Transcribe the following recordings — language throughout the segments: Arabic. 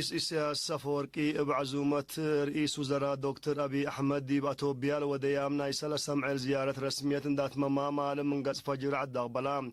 رئيس إسياس أفورقي بعزومة رئيس وزراء دكتور أبي أحمد ديب أتوبيال وديامنا يسال سمع زيارة رسمية دات ممام من قص فجر عد بلام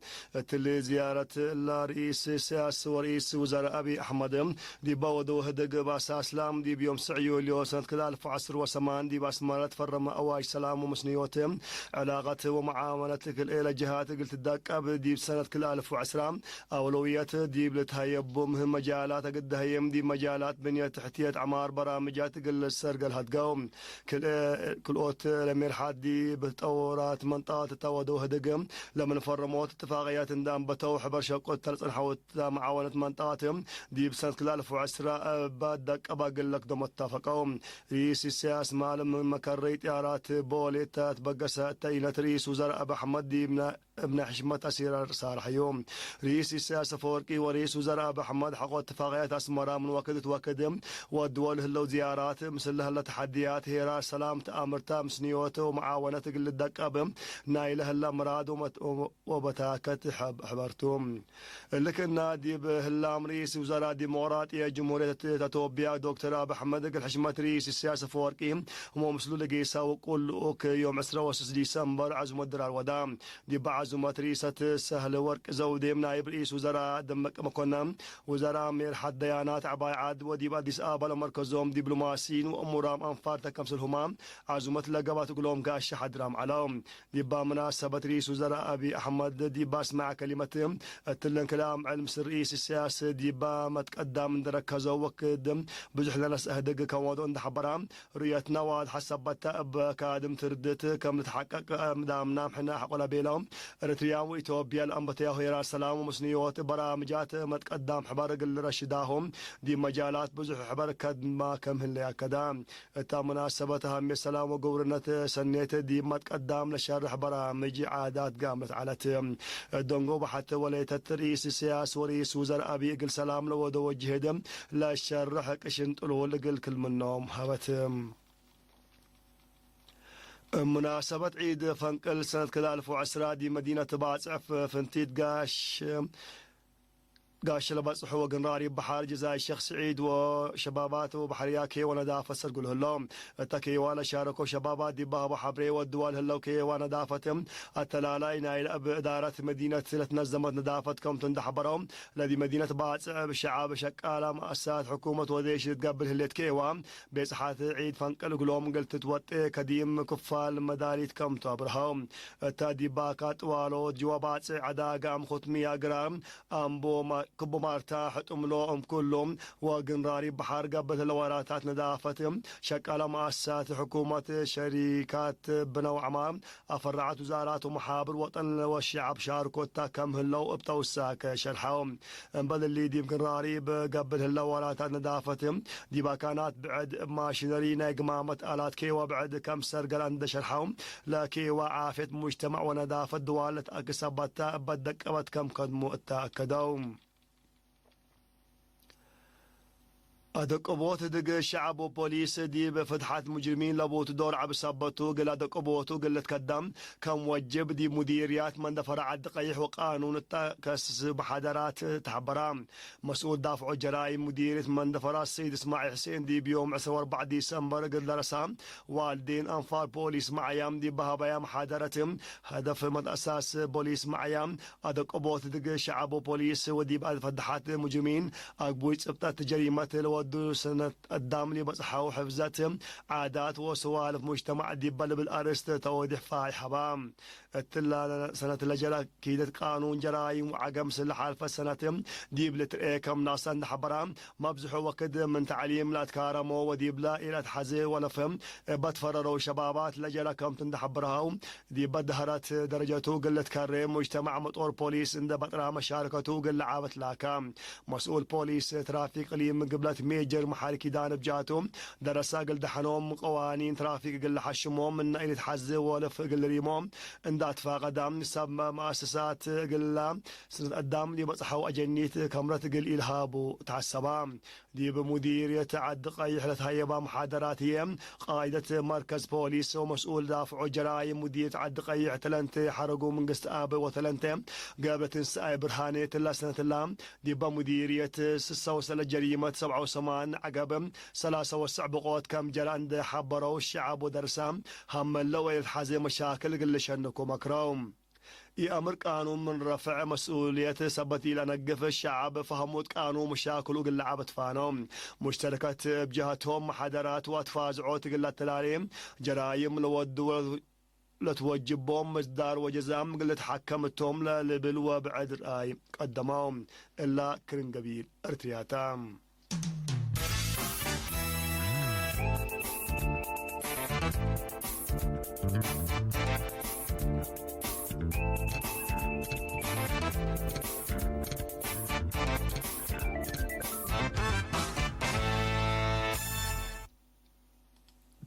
تل زيارة الرئيس إسياس ورئيس وزراء أبي أحمد ديب ودو هدق باساس لام ديب يوم سعيوليو سنة كلا 1008 ديب أسمارت فرم أواج سلام ومسنيوتهم علاقة ومعاملة الى جهات قلت الدق ديب سنة كلا 1010 أولويات ديب لتهيب مهم مجالات قد هيم دي مجالات بنية تحتية عمار برامجات قل السرق الهدقوم كل اوت لمير حادي بتطورات منطقات تودو هدقم لما فرموت اتفاقيات اندام بتو حبر شقوت تلصن حوت معاونة منطقاتهم دي بسنة كلا 1010 بادك أباقل لك دم اتفقوم رئيس السياس مالم مكريت إعارات بوليتات بقسة تينة رئيس وزراء أبو أحمد دي ابن حشمة أسير صالح يوم رئيس السياسة فورقي ورئيس وزراء أبو أحمد حقوا اتفاقيات أسمرا من وقت وكدم والدول هلو زيارات مثل هلا تحديات هيرا سلام تأمرتا مسنيوته ومعاونة قل الدقابم نايله هلا مراد وبتاكت حبرتم لكن نادي بهلام رئيس وزراء ديمقراطية جمهورية تتوبيا دكتور أبو أحمد قل حشمة رئيس السياسة فورقي هو مسلول قيسا وقول اوك يوم 10 ديسمبر عزم الدرار ودام دي بعزمة رئيسة سهل ورق زودي نائب رئيس وزراء دمك مكونم وزراء مير حد ديانات عباي عاد ودي باديس آبا مركزهم دبلوماسيين وأمورام أنفار تكمس الهمام عزمة لقبات قلوم قاش حدرام علوم دي مناسبة رئيس وزراء أبي أحمد دي باسمع كلمتهم تلن كلام علم سر رئيس السياسة دي متقدم من دركزو وكدم بجحنا ناس أهدق كوادون دحبرام رؤية نواد حسب بتأب كادم تردت كم نتحقق مدامنا حنا حقولا بيلهم اريتريا وإثيوبيا الأنبتيا هيرا سلام ومسنيوت برامجات متقدم حبار قل رشداهم دي مجالات بزح حبار كدما كم هن كدام تا مناسبتها من سلام وقورنة سنيت دي متقدم لشرح برامج عادات قامت على دونغو بحتى وليت رئيس السياس ورئيس وزراء أبي قل سلام لو دوجه دم لا شرح كشنت لو قل كل منهم هبتم مناسبة عيد فنقل سنة كذا 1010 دي مدينة باصعف فنتيت قاش لبصح وقنراري بحار جزاء الشيخ سعيد وشباباته وبحريا كيوانا دافة سرقل هلوم كيوانا شاركوا شبابات دي بابا حبري والدوال هلو كيوانا دافتهم التلالين إلى إدارة مدينة لتنظمت ندافتكم تندحبرهم الذي مدينة باصع بالشعاب شكالة مؤسسات حكومة وديش تقبل هلت كيوان بيصحات عيد فنقل قلوم قلت توت كديم كفال مداريتكم تابرهم تادي باكات والو جوابات عداقة أم ختمية جرام أمبو كبو مارتا حتملوهم كلهم وقنراري بحار قبل الوراتات ندافتهم شكل مؤسسات حكومة شركات بنوع عمام أفرعت وزارات ومحابر وطن والشعب شاركوا تاكم هلو ابتوساك شرحهم بدل اللي دي قنراري قبل الوراتات ندافتهم دي باكانات بعد ماشينري نقمامة آلات كيوا بعد كم سرقل عند شرحهم لا كيوا عافية مجتمع وندافة دوالة أكسبت بدك أبد كم قدموا التأكدوم أدق أبوت دق الشعب وبوليس دي بفتحات مجرمين لابوت دور عبسبتو قل أدق أبوتو قل تقدم كم وجب دي مديريات من دفر عد قيح وقانون التكسس محاضرات تحبرام مسؤول دافع جرائم مديرية من دفر السيد اسماعيل حسين دي بيوم 4 ديسمبر قل درسام والدين أنفار بوليس معيام دي بهابايا محاضرتهم هدف من أساس بوليس معيام أدق أبوت دق الشعب وبوليس ودي بفتحات مجرمين أقبوي سبتات جريمة ودو سنة قدام لي بصحة وحفظتهم عادات وسوالف مجتمع دي بل بالأرست تودح فاي حبام التلا سنة لجلا كيدت قانون جرايم وعقم سلح الف سنة دي بلتريكم ناسا حبرام مبزحوا وقد من تعليم لا تكارموا ودي بلا إلى تحزي ونفهم بتفرروا شبابات لجلا كم تندحبرها دي بدهرت درجته قلت كريم مجتمع مطور بوليس عند بطرها مشاركته قل عابت لاكام مسؤول بوليس ترافيق اللي من قبلت ميجر محاركي دان بجاتهم درسا قل دحنوم قوانين ترافيق قل حشموم من إلى تحزي ولف قل ريموم اندات فاقدام نسب مؤسسات قل سنة قدام لي بصحوا أجنيت كامرة قل إلهاب تعسبام دي بمديرية عد قيح لتهيبا محاضرات هي قائدة مركز بوليس ومسؤول دافع جرائم مديرية عد قيح تلنتي حرقوا من قست آبي وتلنتي قابلت نساء برهانية الله سنة الله دي بمديرية سوسة الجريمة 77 وثمان عقب 3 بقوت كم جراند حبروا الشعب ودرسام هم اللو الحزي مشاكل قل شنكو مكروم يأمر قانون من رفع مسؤولية سبتي لنقف الشعب فهموت قانون مشاكل وقل عبت فانهم مشتركة بجهتهم محاضرات واتفازعوت قل التلاليم جرايم لودوا لتوجبهم مصدار وجزام قل تحكمتهم للبل وبعد رأي قدمهم إلا كرنقبيل ارتياتام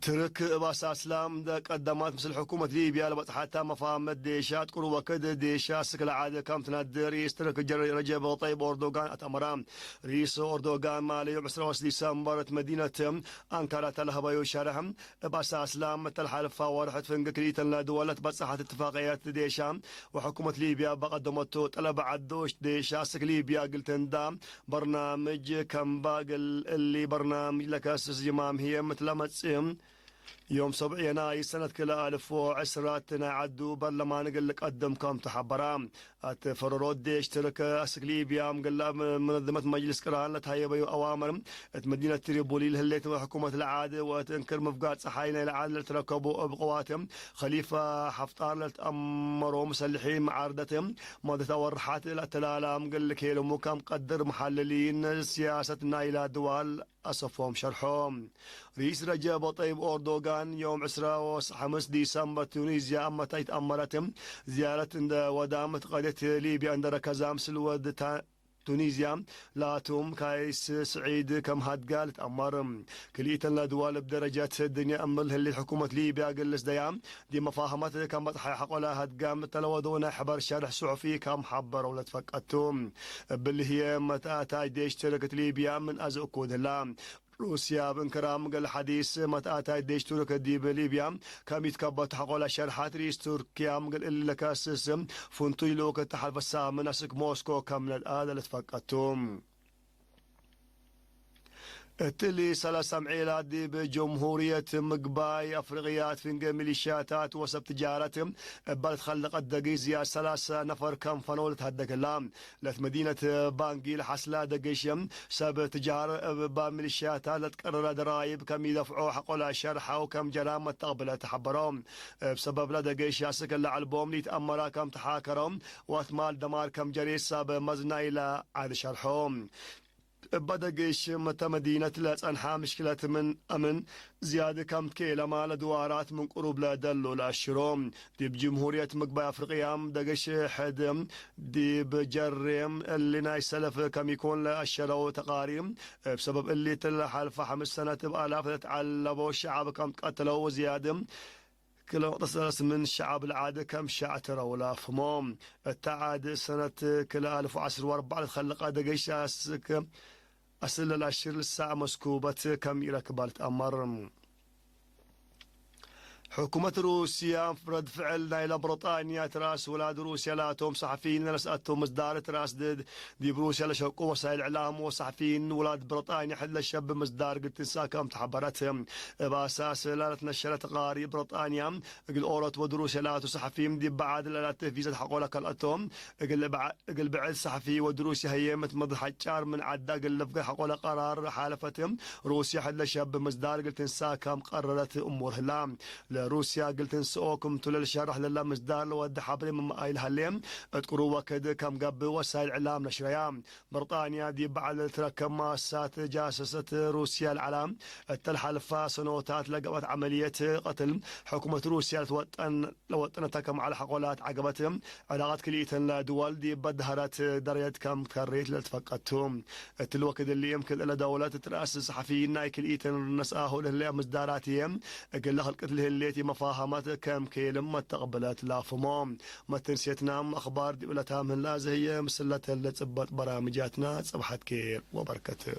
ترك باس اسلام دا قدمات مثل حكومه ليبيا لبطحتها مفاهيم ديشات قروا كد ديشا سكل عاده كم تنادر يسترك رجب طيب اردوغان اتمرام رئيس اردوغان مالي يوم 10 ديسمبر مدينه انقره تلهبا شرهم باس اسلام تلحلف ورحت فنقكريت دولت بصحت اتفاقيات ديشا وحكومه ليبيا بقدمت طلب عدوش ديشا سك ليبيا قلت اندام برنامج كم باقل اللي برنامج لك اسس جمام هي مثل متصم يوم 7 يناير سنة كلا 1010 تنعدوا برلمان قال لك قدم كم تحبرام اتفررود ديش ترك اسك ليبيا قال منظمة مجلس كران لتهيبوا اوامر مدينة تريبولي الهليت وحكومة العادة وتنكر مفقات صحاينا العادة لتركبوا بقواتهم خليفة حفتار لتأمروا مسلحين معارضتهم ما تورحات الاتلالام قال لك هيلو مكام قدر محللين سياسة نايلة دول أصفهم شرحهم رئيس رجب طيب أردوغان يوم 15 ديسمبر تونسيا أما أمرتهم زيارة ودامت قادة ليبيا عند ركزام سلود تونسيا لاتهم كايس سعيد كم هاد قالت أمر كليتا لدوال بدرجات الدنيا أمل اللي حكومة ليبيا قلس ديام دي مفاهمات كم بطحي حقولا هاد قام تلودونا حبر شرح صحفي كم حبر ولا تفقدتم باللي هي متى تايديش تركت ليبيا من أزوكود الله روسيا بنكرام قال حديث متى ديش تركيا دي بليبيا كم يتكبت حقولا شرحات رئيس تركيا قال اللي لك اسس فنطيلو كتحالف السامن اسك موسكو كم للآن اللي تفقدتم التلي 3 عيلات دي بجمهورية مقباي أفريقيات في ميليشياتات وسب تجارتهم بلد خلقت دقيزيا 3 نفر كم فنولت هدك اللام لت مدينة بانجي لحسلا دقيشم سب تجارة بميليشياتات لتقرر درايب كم يدفعوا حقولا شرحة وكم جرامة تقبل تحبرهم بسبب لدقيش ياسك اللي عالبوم ليتأمرا كم تحاكرهم واتمال دمار كم جريس ساب مزنا إلى عاد شرحهم بدأ جيش متى مدينة لا تنحى مشكلة من أمن زيادة كم كيلة مال دوارات من قرب لا دلو لا الشروم دي بجمهورية مقباي أفريقيا دقش حد دي بجرم اللي ناي سلف كم يكون لا الشرو تقاريم بسبب اللي تلحل فحم السنة بآلاف تتعلبوا الشعب كم قتلوا وزيادة كل تصرس من الشعب العادة كم شعتر ولا فموم التعاد سنة كل 1004 تخلق دقيش أسل الأشهر الساعة مسكوبة كم يركبالت أمر حكومة روسيا فرد فعل نايل بريطانيا تراس ولاد روسيا لاتهم صحفيين لسأتهم مصدار تراس دي بروسيا لشوقوا وسائل الإعلام وصحفيين ولاد بريطانيا حل الشاب مصدار قلت انساكم تحبرتهم بأساس لا نشرت قاري بريطانيا قل أورت ودروسيا لاتو صحفيين دي بعد لا تفيزة حقوا لك الأتهم قل بعد صحفي ودروسيا هيمت مض حجار من عدا قل لفق حقوا لك قرار حالفتهم روسيا حل الشاب مصدار قلت انساكم قررت أمور هلام روسيا قلت نسوكم تل الشرح لله مزدار ود حبري من مايل هاليم اذكروا وكد كم قبل وسائل الاعلام نشريام بريطانيا دي بعد تركب ماسات جاسست روسيا العلام التلحلفة سنوتات لقبت عملية قتل حكومة روسيا لوطنتها كم على حقولات عقبتهم علاقات كلية لدول دي بدهرت درجة كم تكريت لتفقدتهم الوقت اللي يمكن إلى دولة ترأس صحفيين ناي كلية نسأه لله مزداراتهم قل لها القتل اللي مفاهمات كم كيلم ما تقبلت لا فمام ما تنسيتنا أخبار دولتها من لازم هي مسلة اللي تثبت برامجاتنا صبحت كير وبركته